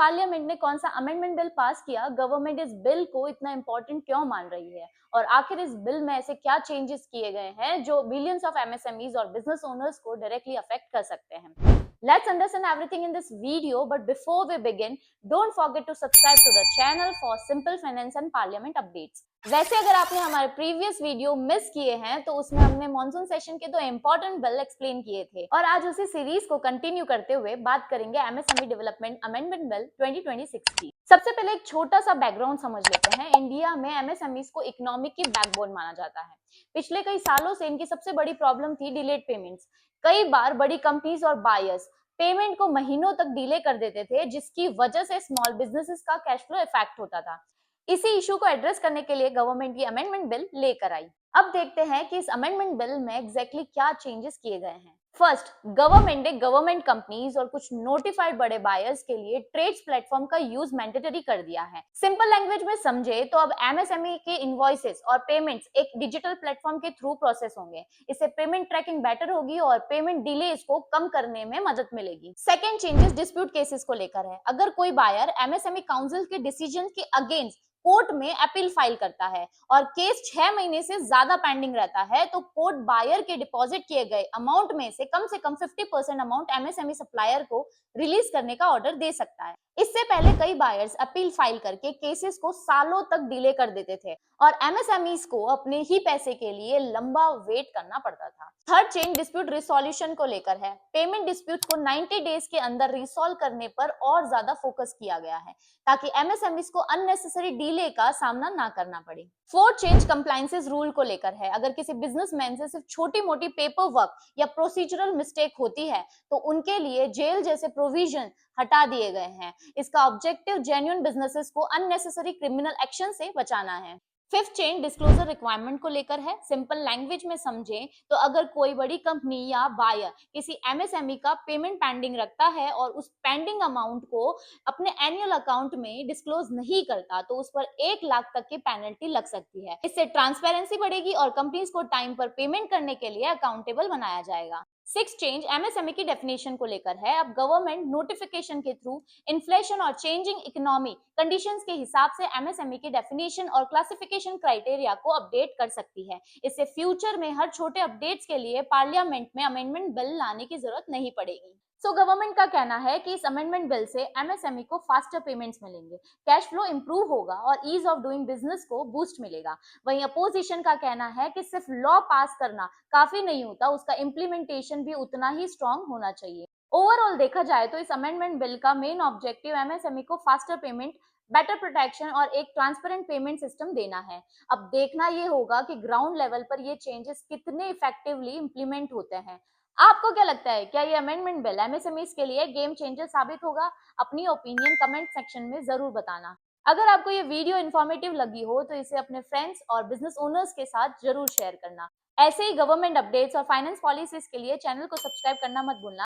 Parliament ने कौन सा अमेंडमेंट बिल पास किया, गवर्नमेंट इस बिल को इतना इंपॉर्टेंट क्यों मान रही है और आखिर इस बिल में ऐसे क्या चेंजेस किए गए हैं जो बिलियंस ऑफ एमएसएमईज और बिजनेस ओनर्स को डायरेक्टली अफेक्ट कर सकते हैं। Let's understand everything in this video, but before we begin, don't forget to subscribe to the channel for simple finance and parliament updates. वैसे अगर आपने हमारे प्रीवियस वीडियो मिस किए हैं तो उसमें हमने मॉनसून सेशन के 2 इंपॉर्टेंट बिल एक्सप्लेन किए थे और आज उसी सीरीज को कंटिन्यू करते हुए बात करेंगे एमएसएमई डेवलपमेंट अमेंडमेंट बिल 2026 की। सबसे पहले एक छोटा सा बैकग्राउंड समझ लेते हैं। इंडिया में एमएसएमईज को इकोनॉमी की बैकबोन माना जाता है। पिछले कई सालों से इनकी सबसे बड़ी प्रॉब्लम थी डिलेड पेमेंट्स। कई बार बड़ी कंपनीज और बायर्स पेमेंट को महीनों तक डिले कर देते थे, जिसकी वजह से स्मॉल बिजनेसेस का कैश फ्लो इफेक्ट होता था। इसी इशू को एड्रेस करने के लिए गवर्नमेंट ये अमेंडमेंट बिल लेकर आई। अब देखते हैं कि इस अमेंडमेंट बिल में एग्जैक्टली क्या चेंजेस किए गए हैं। फर्स्ट, गवर्नमेंट ने गवर्नमेंट कंपनीज और कुछ नोटिफाइड बड़े बायर्स के लिए ट्रेड्स प्लेटफॉर्म का यूज मैंडेटरी कर दिया है। सिंपल लैंग्वेज में समझे तो अब एमएसएमई के इनवॉइसेस और पेमेंट्स एक डिजिटल प्लेटफॉर्म के थ्रू प्रोसेस होंगे। इससे पेमेंट ट्रैकिंग बेटर होगी और पेमेंट डिलेज को कम करने में मदद मिलेगी। सेकेंड चेंजेस डिस्प्यूट केसेस को लेकर है। अगर कोई बायर एमएसएमई काउंसिल के डिसीजन के अगेंस्ट कोर्ट में अपील फाइल करता है और केस 6 महीने से ज्यादा पेंडिंग रहता है तो कोर्ट बायर के डिपॉजिट किए गए अमाउंट में से कम 50% अमाउंट एमएसएमई सप्लायर को रिलीज करने का ऑर्डर दे सकता है। इससे पहले कई बायर्स अपील फाइल करके केसेस को सालों तक डिले कर देते थे और एमएसएमईज को अपने ही पैसे के लिए लंबा वेट करना पड़ता था। थर्ड चेंज डिस्प्यूट रिसोल्यूशन को लेकर है। पेमेंट डिस्प्यूट को 90 डेज के अंदर रिसॉल्व करने पर और ज्यादा फोकस किया गया है ताकि एमएसएमईज को अननेसेसरी डिले का सामना ना करना पड़े। फोर्थ चेंज कंप्लायंसेस रूल को लेकर है। अगर किसी बिजनेसमैन से सिर्फ छोटी मोटी पेपर वर्क या प्रोसीजरल मिस्टेक होती है तो उनके लिए जेल जैसे प्रोविजन हटा दिए गए हैं। इसका ऑब्जेक्टिव जेन्युइन बिजनेसेस को अननेसेसरी क्रिमिनल एक्शन से बचाना है। फिफ्थ चेंज डिस्क्लोजर रिक्वायरमेंट को लेकर है। सिंपल लैंग्वेज में समझें तो अगर कोई बड़ी कंपनी या बायर किसी एमएसएमई का पेमेंट पेंडिंग रखता है और उस पेंडिंग अमाउंट को अपने एनुअल अकाउंट में डिस्क्लोज नहीं करता तो उस पर 1 लाख तक की पेनल्टी लग सकती है। इससे ट्रांसपेरेंसी बढ़ेगी और कंपनीज को टाइम पर पेमेंट करने के लिए अकाउंटेबल बनाया जाएगा। सिक्स चेंज एमएसएमई की डेफिनेशन को लेकर है। अब गवर्नमेंट नोटिफिकेशन के थ्रू इन्फ्लेशन और चेंजिंग इकोनॉमी कंडीशंस के हिसाब से एमएसएमई की डेफिनेशन और क्लासिफिकेशन क्राइटेरिया को अपडेट कर सकती है। इससे फ्यूचर में हर छोटे अपडेट्स के लिए पार्लियामेंट में अमेंडमेंट बिल लाने की जरूरत नहीं पड़ेगी। गवर्नमेंट का कहना है कि इस अमेंडमेंट बिल से एमएसएमई को फास्टर पेमेंट्स मिलेंगे, कैश फ्लो इंप्रूव होगा और ईज ऑफ डूइंग बिजनेस को बूस्ट मिलेगा। वहीं अपोजिशन का कहना है कि सिर्फ लॉ पास करना काफी नहीं होता, उसका इम्प्लीमेंटेशन भी उतना ही स्ट्रांग होना चाहिए। ओवरऑल देखा जाए तो इस अमेंडमेंट बिल का मेन ऑब्जेक्टिव एमएसएमई को फास्टर पेमेंट, बेटर प्रोटेक्शन और एक ट्रांसपेरेंट पेमेंट सिस्टम देना है। अब देखना ये होगा कि ग्राउंड लेवल पर ये चेंजेस कितने इफेक्टिवली इंप्लीमेंट होते हैं। आपको क्या लगता है, क्या ये अमेंडमेंट बिल एमएसएमईज के लिए गेम चेंजर साबित होगा? अपनी ओपिनियन कमेंट सेक्शन में जरूर बताना। अगर आपको ये वीडियो इन्फॉर्मेटिव लगी हो तो इसे अपने फ्रेंड्स और बिजनेस ओनर्स के साथ जरूर शेयर करना। ऐसे ही गवर्नमेंट अपडेट्स और फाइनेंस पॉलिसीज के लिए चैनल को सब्सक्राइब करना मत भूलना।